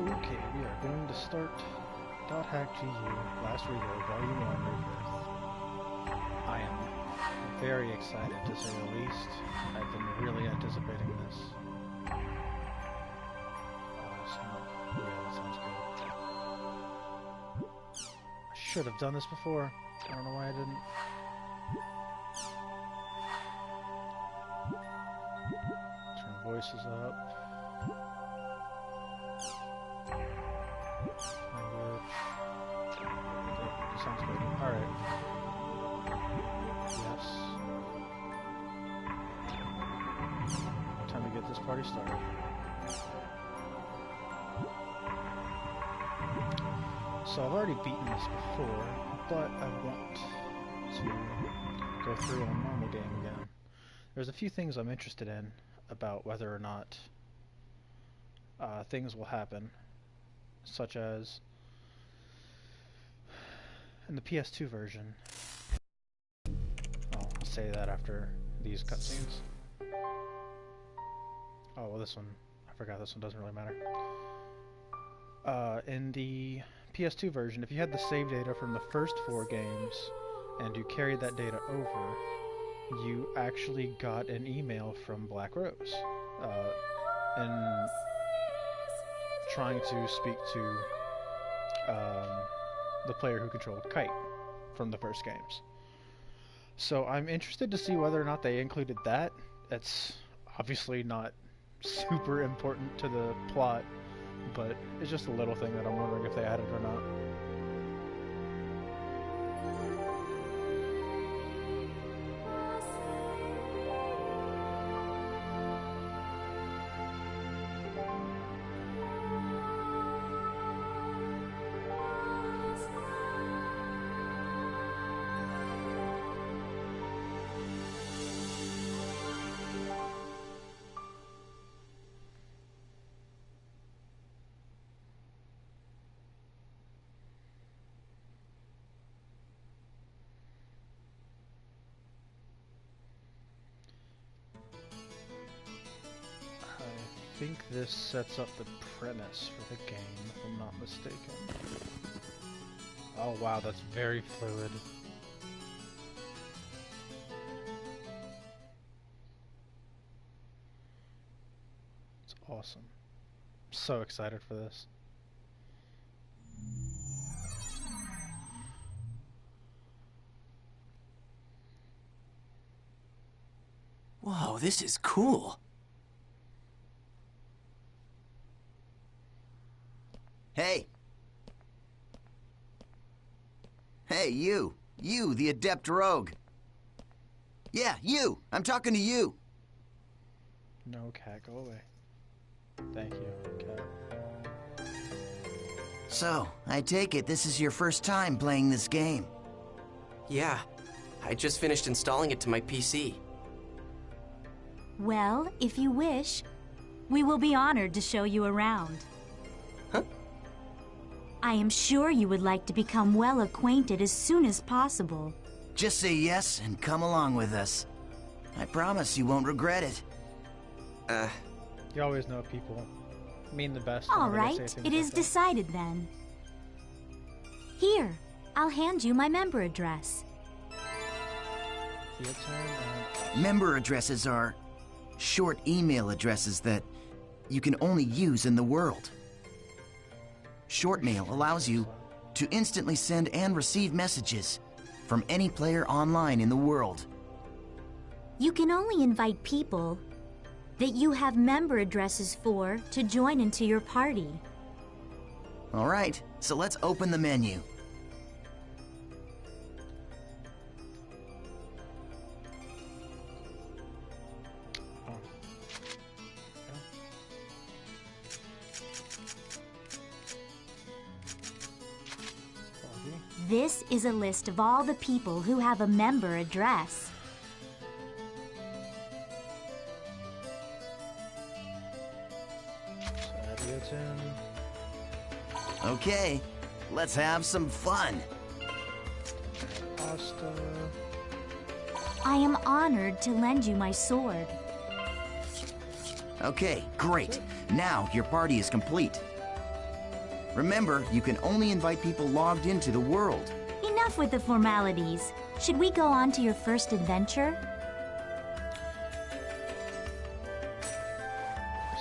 Okay, we are going to start .hack GU, Last Recode, Volume 1, Rebirth. I am very excited, to say the least. I've been really anticipating this. Yeah, that sounds good. I should have done this before. I don't know why I didn't. Turn voices up. Sounds good. Alright. Yes. Time to get this party started. So I've already beaten this before, but I want to go through a normal game again. There's a few things I'm interested in about whether or not things will happen, such as in the PS2 version. Oh, I'll say that after these cutscenes. Oh, well, this one, I forgot this one doesn't really matter. In the PS2 version, if you had the save data from the first 4 games and you carried that data over, you actually got an email from Black Rose and trying to speak to the player who controlled Kite from the first games. So I'm interested to see whether or not they included that. It's obviously not super important to the plot, but it's just a little thing that I'm wondering if they added or not. I think this sets up the premise for the game, if I'm not mistaken. Oh wow, that's very fluid. It's awesome. I'm so excited for this. Whoa, this is cool. Hey! Hey, you! You, the adept rogue! Yeah, you! I'm talking to you! No, Cat, go away. Thank you, Cat. So, I take it this is your first time playing this game? Yeah, I just finished installing it to my PC. Well, if you wish, we will be honored to show you around. Huh? I am sure you would like to become well acquainted as soon as possible. Just say yes and come along with us. I promise you won't regret it. You always know people mean the best. All whenever they right, say things it is like that. decided then. Here, I'll hand you my member address. Your turn and... Member addresses are short email addresses that you can only use in the world. Short mail allows you to instantly send and receive messages from any player online in the world. You can only invite people that you have member addresses for to join into your party. All right, so let's open the menu. This is a list of all the people who have a member address. Okay, let's have some fun. Pasta. I am honored to lend you my sword. Okay, great. Now your party is complete. Remember, you can only invite people logged into the world. Enough with the formalities. Should we go on to your first adventure?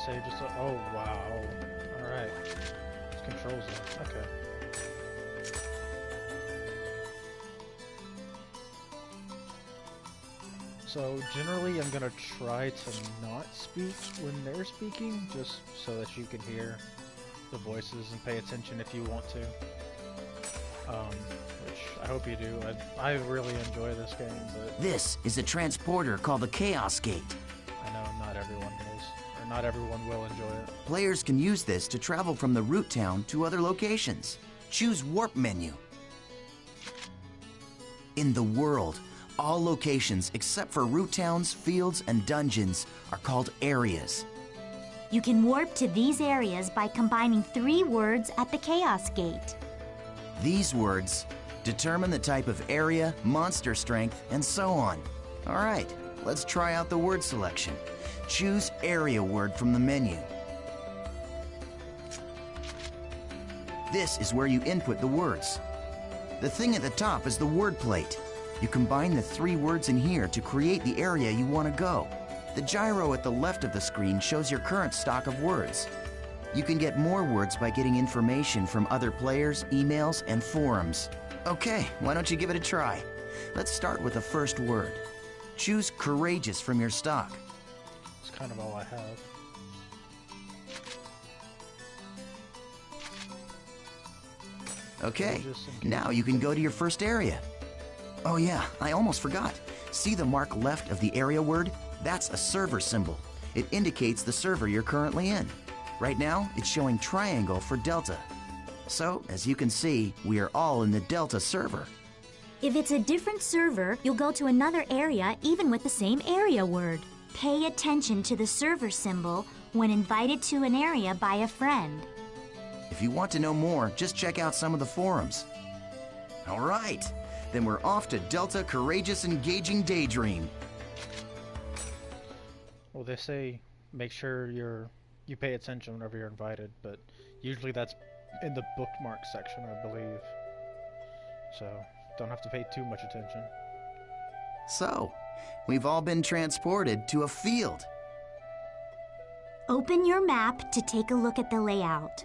Say just a, oh wow. Alright. Controls it. Okay. So generally I'm gonna try to not speak when they're speaking, just so that you can hear the voices and pay attention if you want to. Which I hope you do. I really enjoy this game, but... This is a transporter called the Chaos Gate. I know not everyone is, or not everyone will enjoy it. Players can use this to travel from the root town to other locations. Choose Warp menu. In the world, all locations except for root towns, fields, and dungeons are called areas. You can warp to these areas by combining 3 words at the Chaos Gate. These words determine the type of area, monster strength, and so on. All right, let's try out the word selection. Choose area word from the menu. This is where you input the words. The thing at the top is the word plate. You combine the 3 words in here to create the area you want to go. The gyro at the left of the screen shows your current stock of words. You can get more words by getting information from other players, emails, and forums. Okay, why don't you give it a try? Let's start with the first word. Choose courageous from your stock. It's kind of all I have. Okay, now you can go to your first area. Oh yeah, I almost forgot. See the mark left of the area word? That's a server symbol. It indicates the server you're currently in. Right now, it's showing triangle for Delta. So, as you can see, we are all in the Delta server. If it's a different server, you'll go to another area even with the same area word. Pay attention to the server symbol when invited to an area by a friend. If you want to know more, just check out some of the forums. All right, then we're off to Delta Courageous Engaging Daydream. Well, they say make sure you pay attention whenever you're invited, but usually that's in the bookmark section, I believe. So, don't have to pay too much attention. So, we've all been transported to a field. Open your map to take a look at the layout.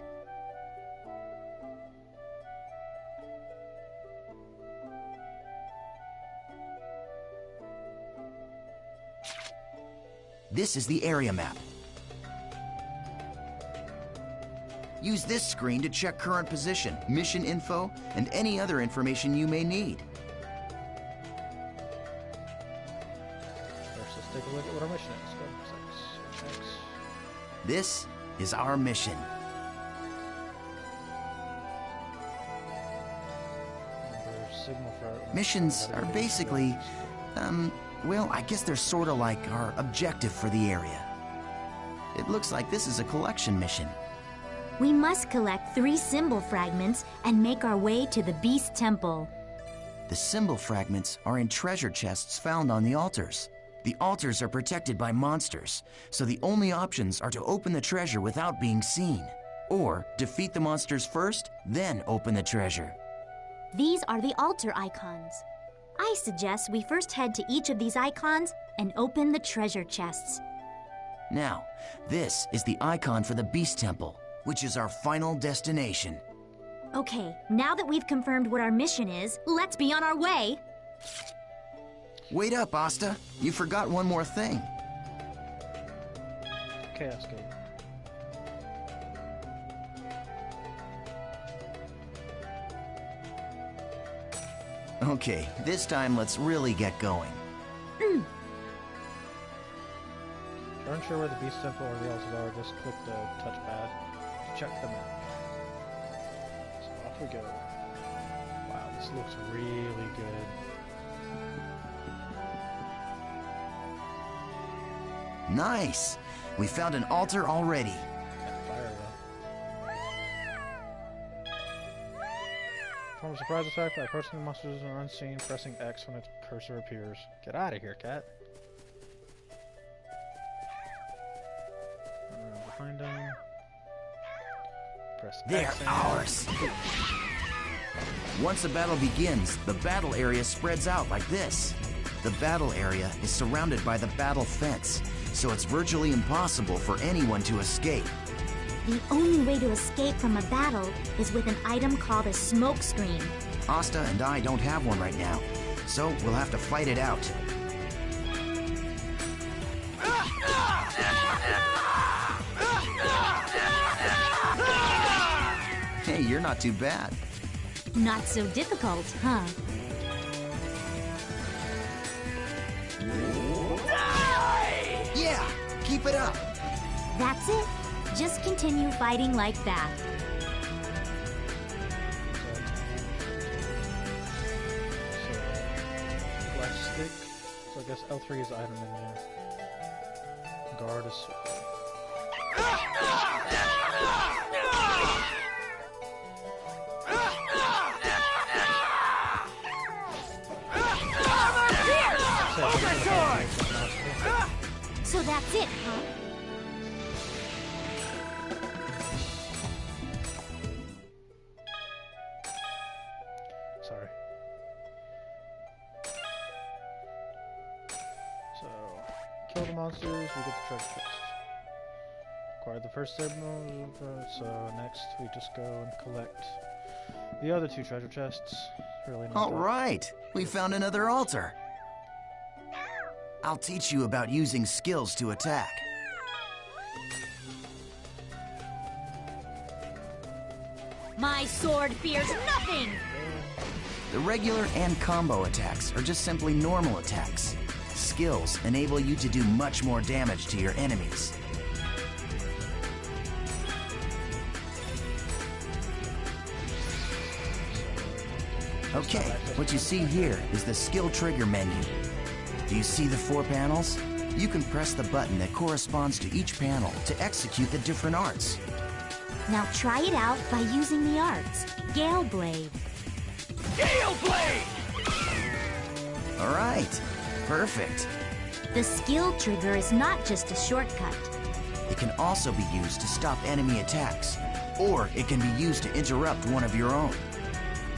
This is the area map. Use this screen to check current position, mission info, and any other information you may need. First, let's take a look at what our mission is. Go, 6, 6. This is our mission. Signal for Missions are basically, well, I guess they're sort of like our objective for the area. It looks like this is a collection mission. We must collect 3 symbol fragments and make our way to the Beast Temple. The symbol fragments are in treasure chests found on the altars. The altars are protected by monsters, so the only options are to open the treasure without being seen, or defeat the monsters first, then open the treasure. These are the altar icons. I suggest we first head to each of these icons and open the treasure chests. Now, this is the icon for the Beast Temple, which is our final destination. Okay, now that we've confirmed what our mission is, let's be on our way. Wait up, Asta. You forgot one more thing. Chaos Gate. Okay, this time let's really get going. If you're unsure where the Beast Temple or the altars are, just click the touchpad to check them out. So off we go. Wow, this looks really good. Nice! We found an altar already. Got fire though. Perform a surprise attack by approaching the monsters when unseen, pressing X when its cursor appears. Get out of here, cat. Behind him. press They're X and- ours. Once a battle begins, the battle area spreads out like this. The battle area is surrounded by the battle fence, so it's virtually impossible for anyone to escape. The only way to escape from a battle is with an item called a smoke screen. Asta and I don't have one right now, so we'll have to fight it out. Hey, you're not too bad. Not so difficult, huh? Yeah, keep it up. That's it. Just continue fighting like that. So, left stick. So I guess L3 is item menu. Guard is circle. So that's it, huh? Sorry. So, kill the monsters, we get the treasure chest. Acquire the first signal, so next we just go and collect the other two treasure chests. Really not All that. right, we found another altar. I'll teach you about using skills to attack. My sword fears nothing! The regular and combo attacks are just simply normal attacks. Skills enable you to do much more damage to your enemies. Okay, what you see here is the skill trigger menu. Do you see the 4 panels? You can press the button that corresponds to each panel to execute the different arts. Now try it out by using the arts. Gale Blade. Gale Blade! All right, perfect. The skill trigger is not just a shortcut. It can also be used to stop enemy attacks, or it can be used to interrupt one of your own.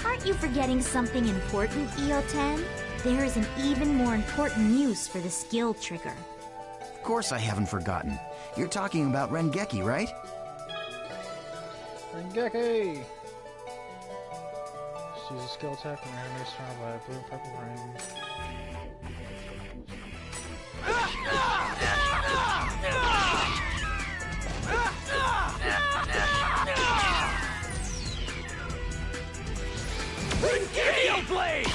Aren't you forgetting something important, EO10? There is an even more important use for the skill trigger. Of course I haven't forgotten. You're talking about Rengeki, right? Rengeki! Just use a skill attack and enemy surrounded by a blue and purple ring. Gale Blade!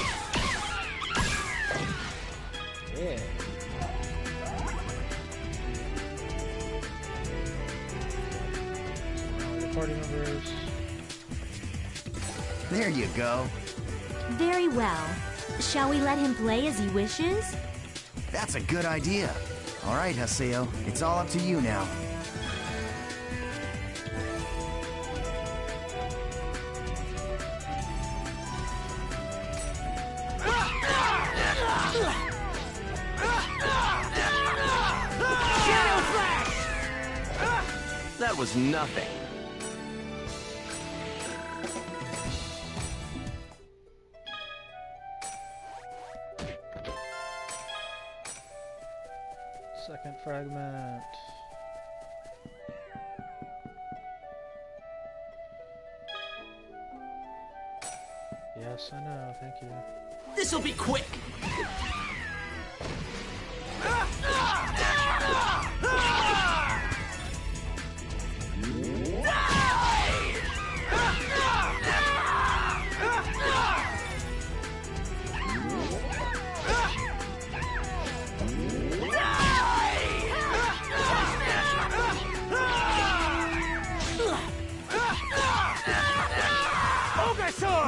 Yeah. So, the party members. There you go. Very well. Shall we let him play as he wishes? That's a good idea. All right, Haseo, it's all up to you now. That was nothing. Second fragment. Yes, I know, thank you. This'll be quick!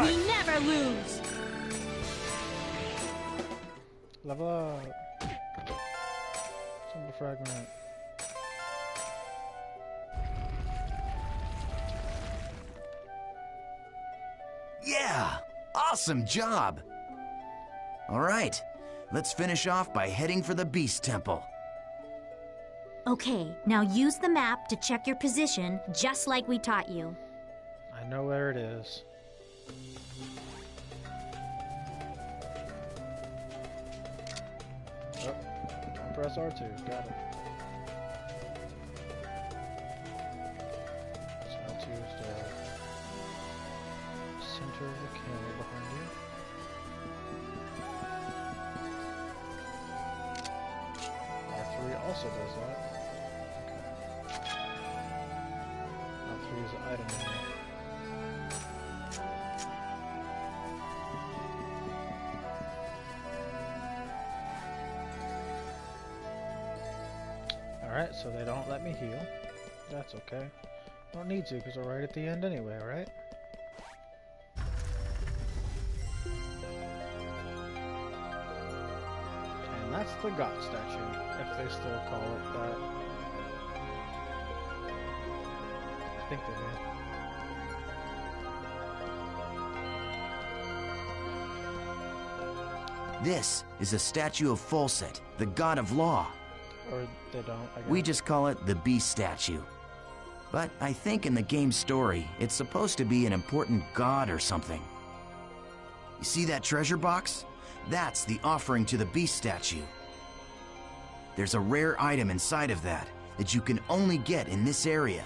We never lose! Level up. Single fragment. Yeah! Awesome job! All right, let's finish off by heading for the Beast Temple. Okay, now use the map to check your position, just like we taught you. know where it is. Oh, don't press R2. Got it. So R2 is the center of the camera behind you. R3 also does that. Okay. R3 is an item menu. Alright, so they don't let me heal. That's okay. Don't need to, because we're right at the end anyway, right? And that's the God statue, if they still call it that. I think they do. This is a statue of Folset, the god of law. Or they don't, I guess. We just call it the Beast statue. But I think in the game's story, it's supposed to be an important god or something. You see that treasure box? That's the offering to the Beast statue. There's a rare item inside of that you can only get in this area.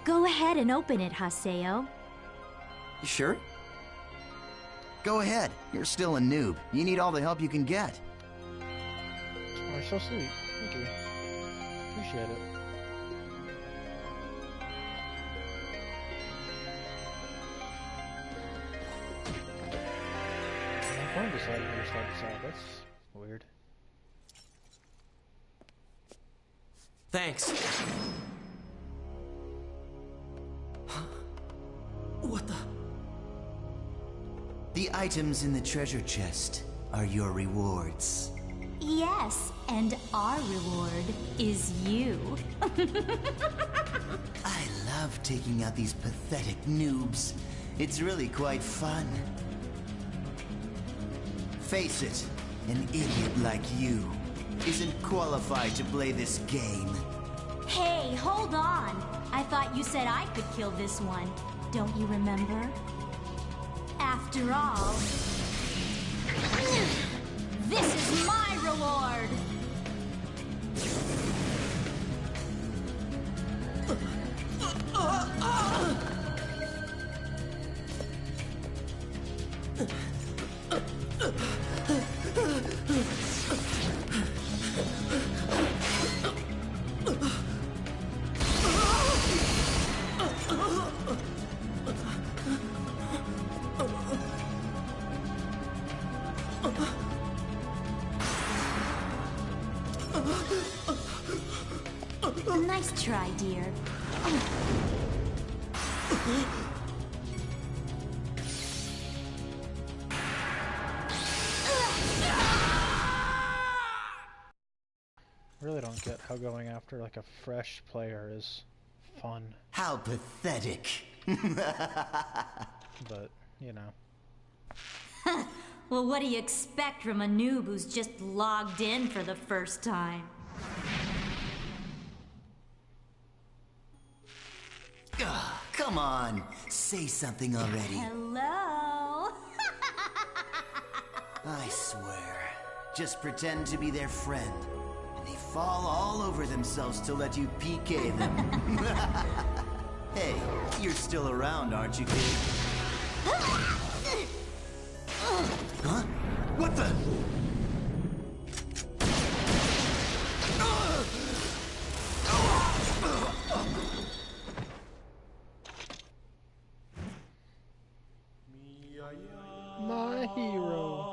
Go ahead and open it, Haseo. You sure? Go ahead, you're still a noob. You need all the help you can get. Oh, so sweet. Thank you. Appreciate it. My phone decided to restart this out. That's weird. Thanks. What the? The items in the treasure chest are your rewards. Yes, and our reward is you. I love taking out these pathetic noobs. It's really quite fun. Face it, an idiot like you isn't qualified to play this game. Hey, hold on. I thought you said I could kill this one. Don't you remember? After all, this is my reward! Nice try, dear. Really don't get how going after like a fresh player is fun, How pathetic. but you know. Well, what do you expect from a noob who's just logged in for the first time? Ugh, come on, say something already. Hello? I swear, just pretend to be their friend, and they fall all over themselves to let you PK them. Hey, you're still around, aren't you, kid? Huh? What the? My hero.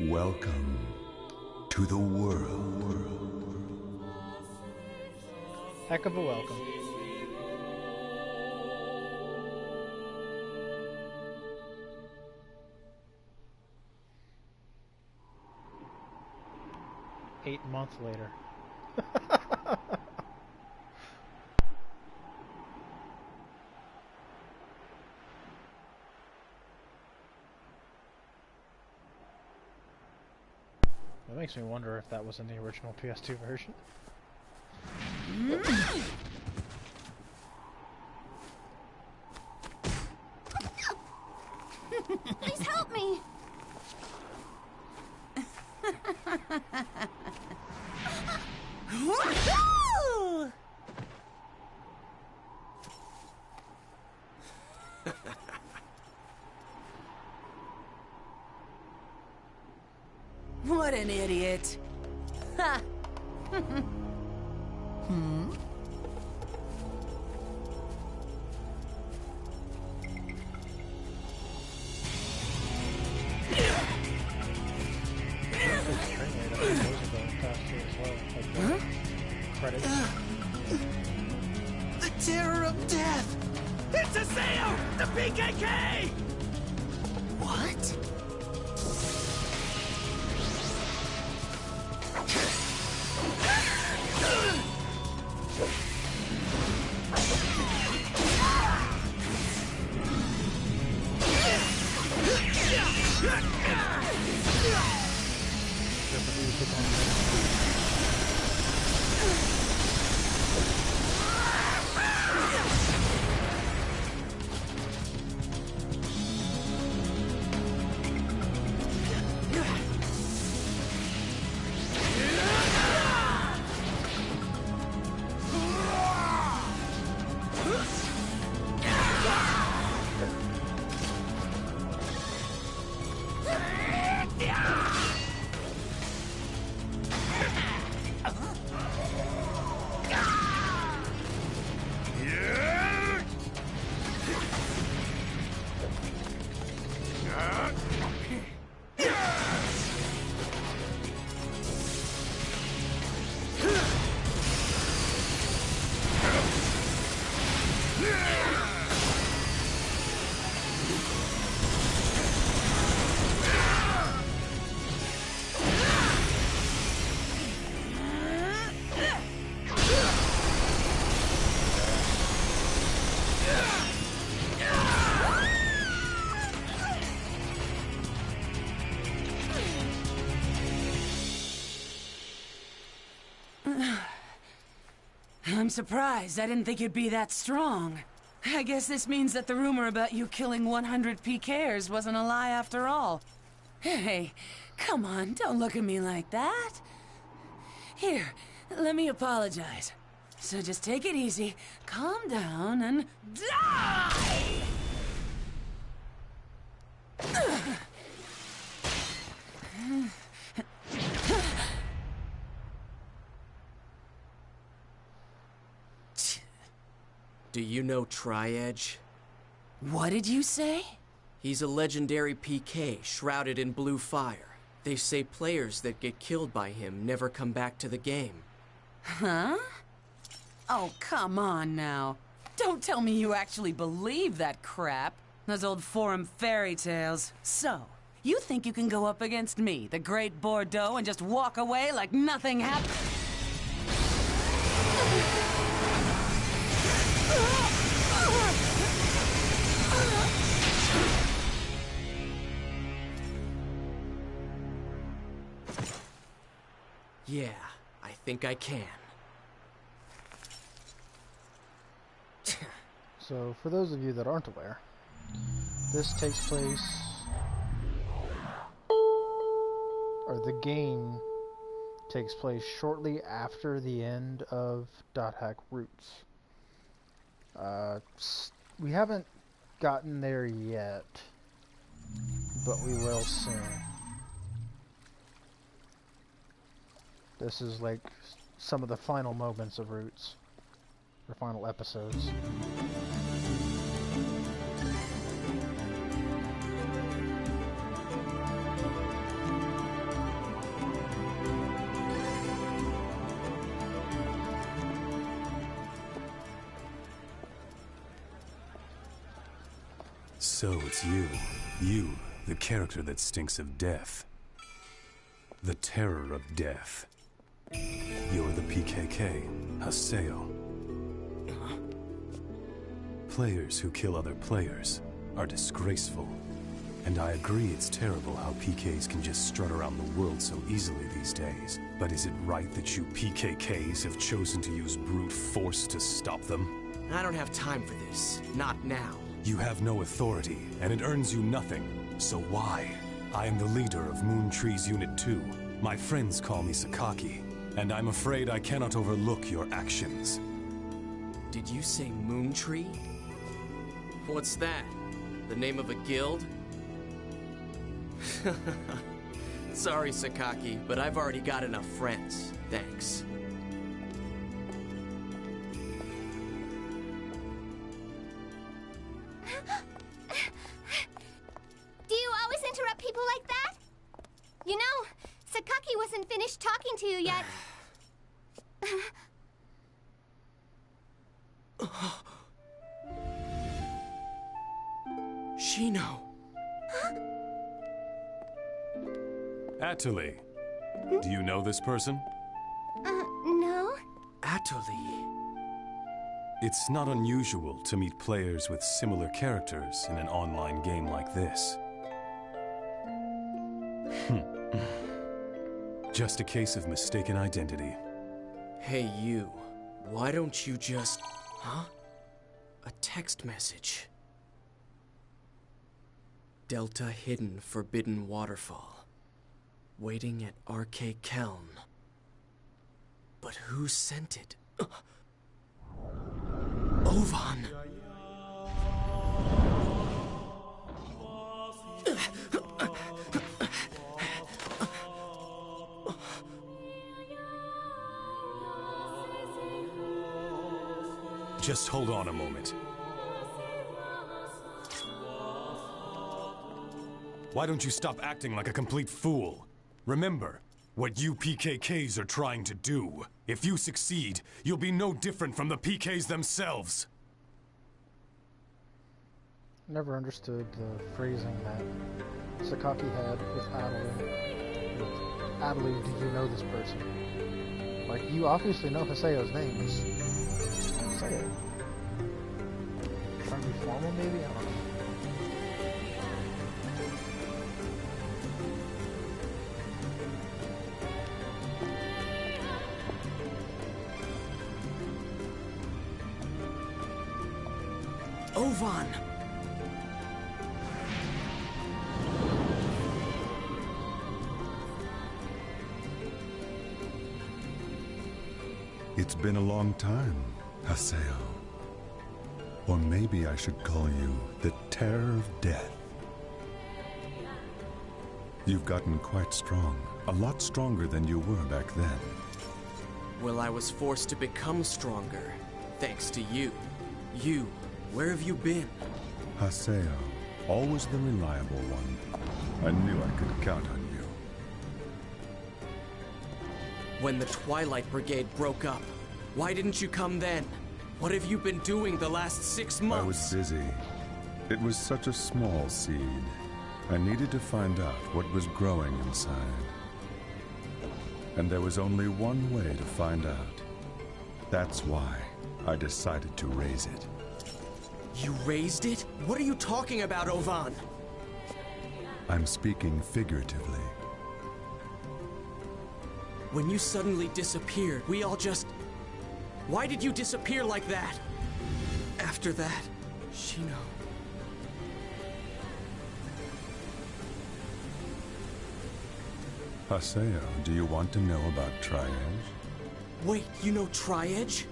Welcome to the world. Heck of a welcome. Eight months later. That makes me wonder if that was in the original PS2 version. Please help me! What an idiot. Ha! The terror of death! It's Aseo! The PKK! What? I'm surprised. I didn't think you'd be that strong. I guess this means that the rumor about you killing 100 PKers wasn't a lie after all. Hey, come on, don't look at me like that. Here, let me apologize. So just take it easy, calm down, and die! Do you know Tri-Edge? What did you say? He's a legendary PK, shrouded in blue fire. They say players that get killed by him never come back to the game. Huh? Oh, come on now. Don't tell me you actually believe that crap. Those old forum fairy tales. So, you think you can go up against me, the Great Bordeaux, and just walk away like nothing happened? Yeah, I think I can. So, for those of you that aren't aware, this takes place, or the game takes place shortly after the end of .hack Roots. We haven't gotten there yet, but we will soon. This is like some of the final moments of Roots, or final episodes. So it's you. You, the character that stinks of death. The terror of death. You're the PKK, Haseo. Players who kill other players are disgraceful. And I agree it's terrible how PKs can just strut around the world so easily these days. But is it right that you PKKs have chosen to use brute force to stop them? I don't have time for this. Not now. You have no authority, and it earns you nothing. So why? I am the leader of Moon Tree's Unit 2. My friends call me Sakaki, and I'm afraid I cannot overlook your actions. Did you say Moon Tree? What's that? The name of a guild? Sorry, Sakaki, but I've already got enough friends. Thanks. Do you always interrupt people like that? You know, Sakaki wasn't finished talking to you yet. Shino. Atali, do you know this person? No? Atali. It's not unusual to meet players with similar characters in an online game like this. Just a case of mistaken identity. Hey, you. Why don't you just... Huh? A text message. Delta Hidden Forbidden Waterfall. Waiting at RK Keln. But who sent it? Ovan! Just hold on a moment. Why don't you stop acting like a complete fool? Remember what you PKKs are trying to do. If you succeed, you'll be no different from the PKs themselves. Never understood the phrasing that Sakaki had with Adelie. Adelie, do you know this person? Like, you obviously know Haseo's name. Just say it. Trying to be formal, maybe? I don't know. Ovan! It's been a long time, Haseo. Or maybe I should call you the Terror of Death. You've gotten quite strong. A lot stronger than you were back then. Well, I was forced to become stronger, thanks to you. You, where have you been? Haseo, always the reliable one. I knew I could count on you. When the Twilight Brigade broke up, why didn't you come then? What have you been doing the last 6 months? I was busy. It was such a small seed. I needed to find out what was growing inside. And there was only one way to find out. That's why I decided to raise it. You raised it? What are you talking about, Ovan? I'm speaking figuratively. When you suddenly disappeared, we all just... Why did you disappear like that? After that, Shino... Haseo, do you want to know about Tri-Edge? Wait, you know Tri-Edge?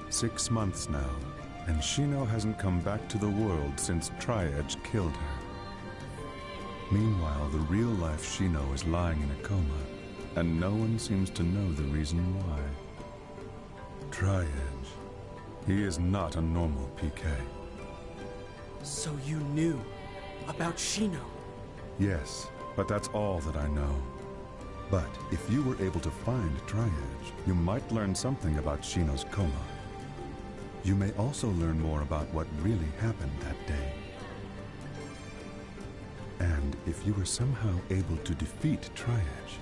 6 months now, and Shino hasn't come back to the world since Tri-Edge killed her. Meanwhile, the real-life Shino is lying in a coma, and no one seems to know the reason why. Tri-Edge. He is not a normal PK. So you knew about Shino? Yes, but that's all that I know. But if you were able to find Tri-Edge, you might learn something about Shino's coma. You may also learn more about what really happened that day. And if you were somehow able to defeat Tri-Edge,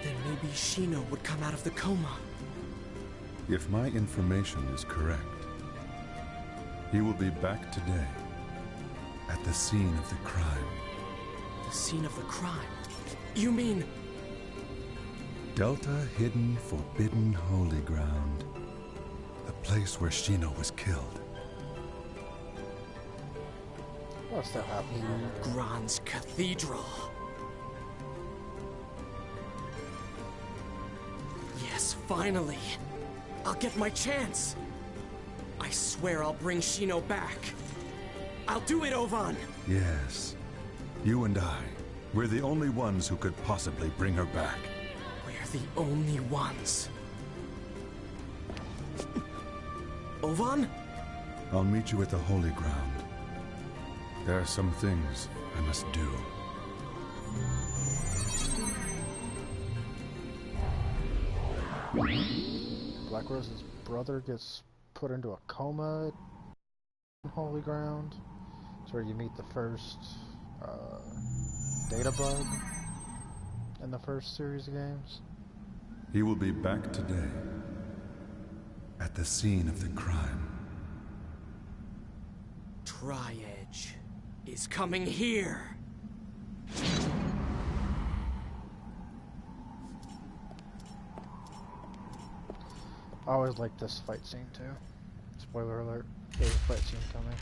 then maybe Shino would come out of the coma. If my information is correct, he will be back today at the scene of the crime. The scene of the crime? You mean... Delta Hidden Forbidden Holy Ground. The place where Shino was killed. What's that happening? Gran's Cathedral. Yes, finally. I'll get my chance. I swear I'll bring Shino back. I'll do it, Ovan. Yes. You and I. We're the only ones who could possibly bring her back. We're the only ones. Ovan? I'll meet you at the Holy Ground. There are some things I must do. Black Rose's brother gets put into a coma at Holy Ground. It's where you meet the first data bug in the first series of games. He will be back today at the scene of the crime. Tri-Edge is coming here. I always like this fight scene too. Spoiler alert, there's a fight scene coming.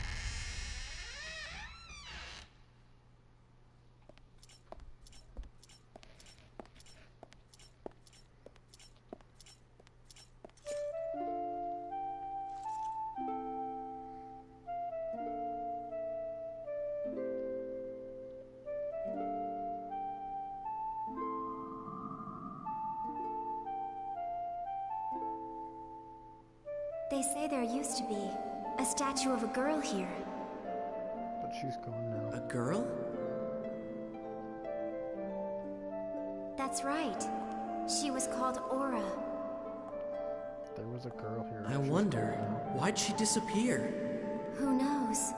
They say there used to be a statue of a girl here. But she's gone now. A girl? That's right. She was called Aura. There was a girl here. I wonder, why'd she disappear? Who knows?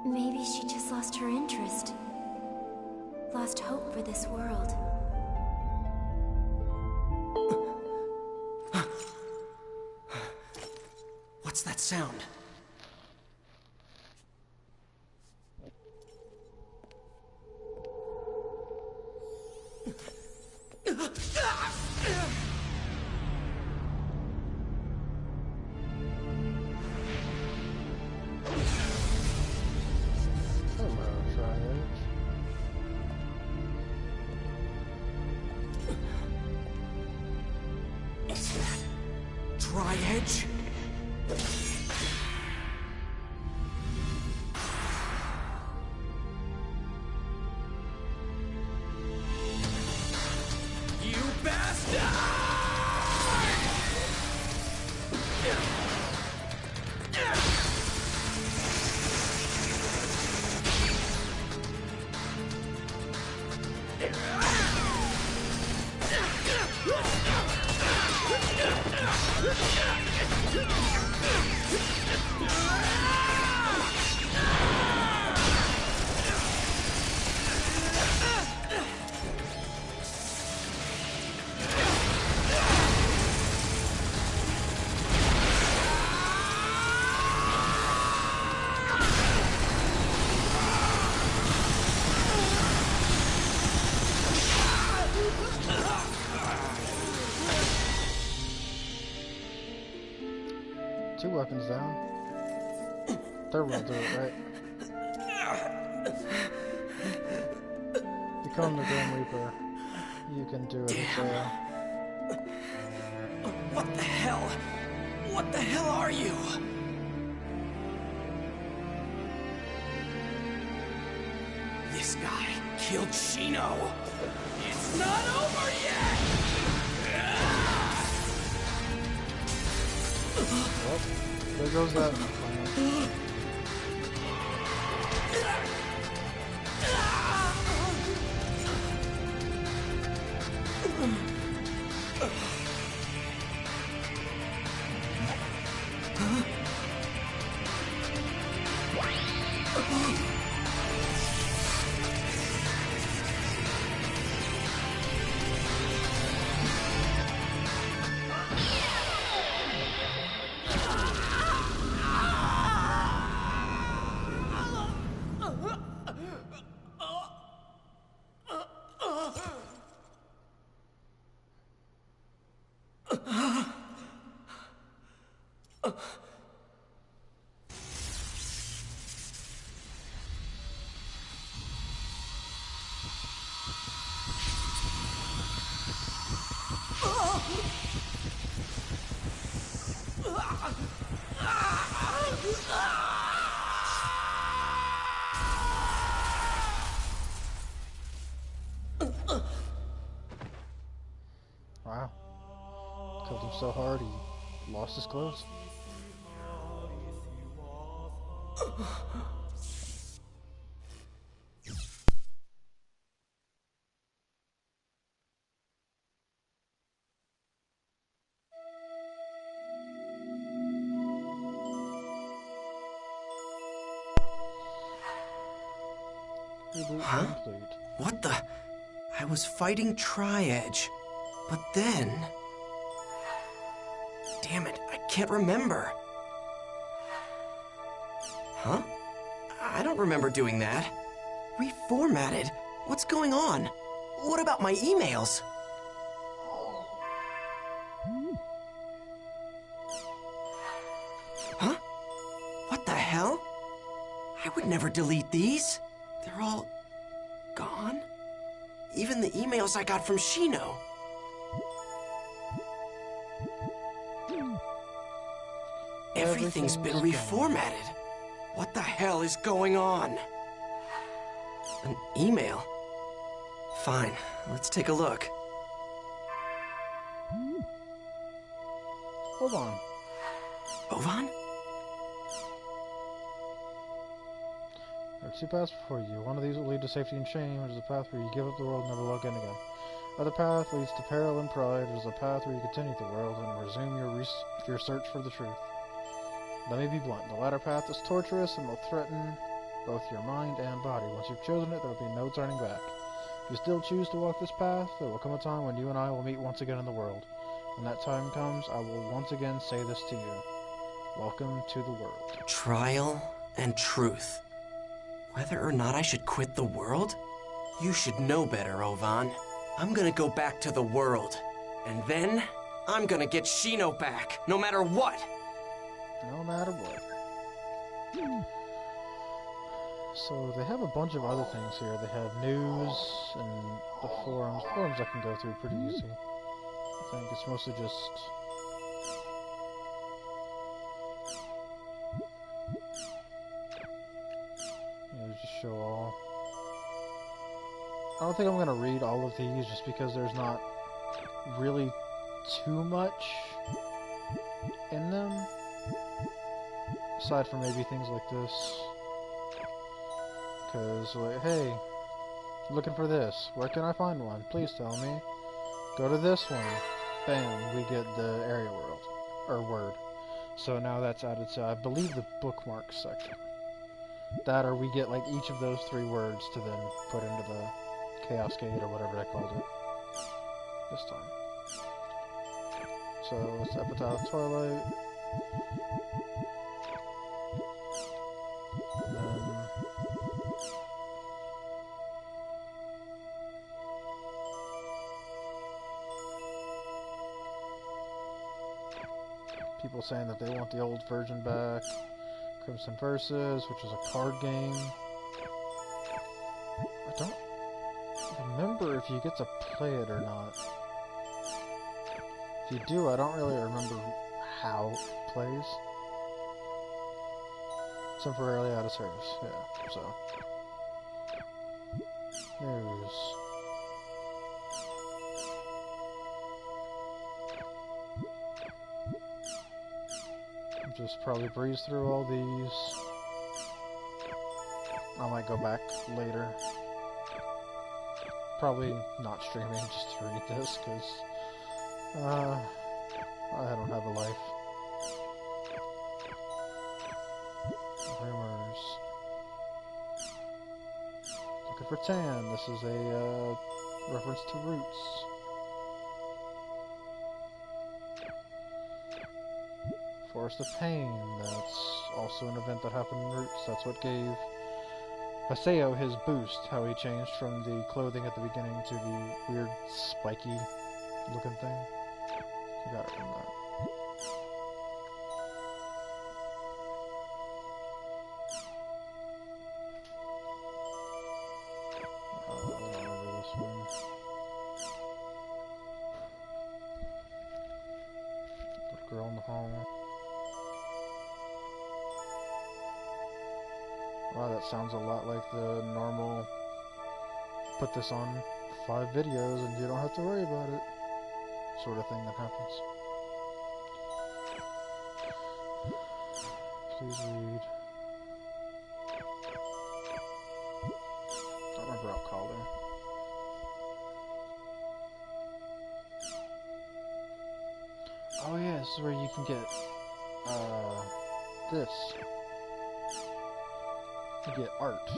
Maybe she just lost her interest. Lost hope for this world. What's that sound? Hello, Tri-Edge. Is that Tri-Edge? You bastard! Two weapons down. Third will do it, right? Become the Grim Reaper. You can do it as well. What the hell? What the hell are you? This guy killed Shino. It's not over yet! Well, there goes that. Wow. Killed him so hard he lost his clothes. Huh? What the? I was fighting Tri-Edge, but then... Damn it, I can't remember. Huh? I don't remember doing that. Reformatted? What's going on? What about my emails? Huh? What the hell? I would never delete these. They're all gone? Even the emails I got from Shino. Everything's been reformatted. What the hell is going on? An email? Fine, let's take a look. Hold on. Ovan? There are two paths before you. One of these will lead to safety and shame, which is a path where you give up the world and never log in again. Other path leads to peril and pride, which is a path where you continue the world and resume your search for the truth. Let me be blunt. The latter path is torturous and will threaten both your mind and body. Once you've chosen it, there will be no turning back. If you still choose to walk this path, there will come a time when you and I will meet once again in the world. When that time comes, I will once again say this to you. Welcome to the world. Trial and truth. Whether or not I should quit the world? You should know better, Ovan. I'm gonna go back to the world. And then, I'm gonna get Shino back, no matter what. No matter what. So they have a bunch of other things here. They have news and the forums. Forums I can go through pretty easy. I think it's mostly just... just show all. I don't think I'm going to read all of these just because there's not really too much in them. Aside from maybe things like this. Because, like, hey, looking for this. Where can I find one? Please tell me. Go to this one. Bam, we get the area world. Or word. So now that's added to, I believe, the bookmarks section. That or we get, like, each of those 3 words to then put into the Chaos Gate or whatever I called it. This time. So, it's Epitaph Twilight. People saying that they want the old version back. Crimson Versus, which is a card game. I don't remember if you get to play it or not. If you do, I don't really remember how it plays. Temporarily out of service, yeah, so. News. Just probably breeze through all these. I might go back later. Probably not streaming just to read this, because I don't have a life. Rumors. Looking for Tan. This is a reference to Roots. Forest of Pain, that's also an event that happened in Roots. That's what gave Haseo his boost, how he changed from the clothing at the beginning to the weird spiky looking thing. He got it from that. Wow, that sounds a lot like the normal put this on 5 videos and you don't have to worry about it sort of thing that happens. Please read. Don't remember out caller. Oh yeah, this is where you can get this. You get art.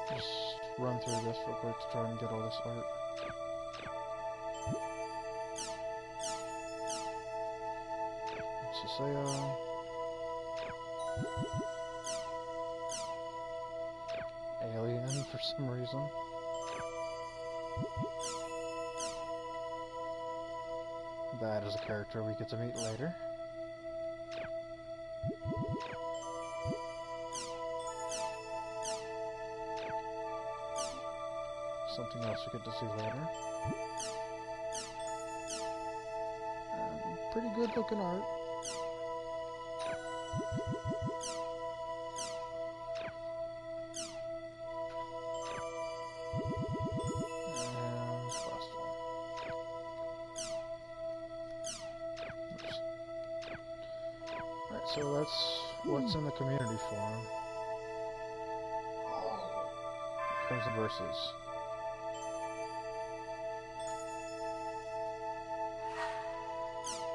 Just run through this real quick to try and get all this art. Saseo. Alien for some reason. That is a character we get to meet later. Something else we get to see later. Pretty good looking art. And this last one. Oops. Alright, so that's what's in the community forum. Comes the verses.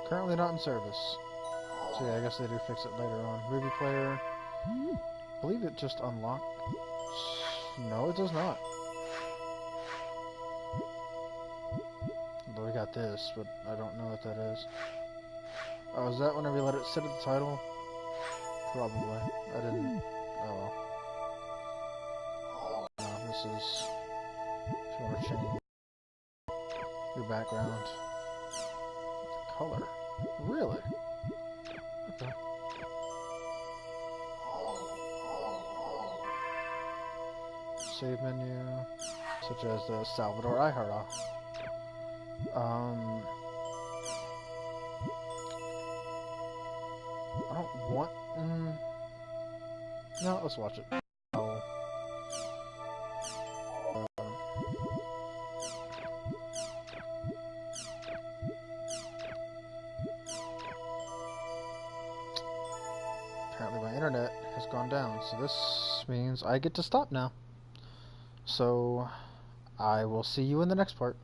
Currently not in service. So yeah, I guess they do fix it later on. Movie player. I believe it just unlocked. No, it does not. But we got this, but I don't know what that is. Oh, is that whenever you let it sit at the title? Probably. I didn't. Oh well. No, this is. If you want to change your background. Color. Really? Okay. Save menu, such as the Salvador Ihara. I don't want. No, let's watch it. Apparently my internet has gone down, so this means I get to stop now. So, I will see you in the next part.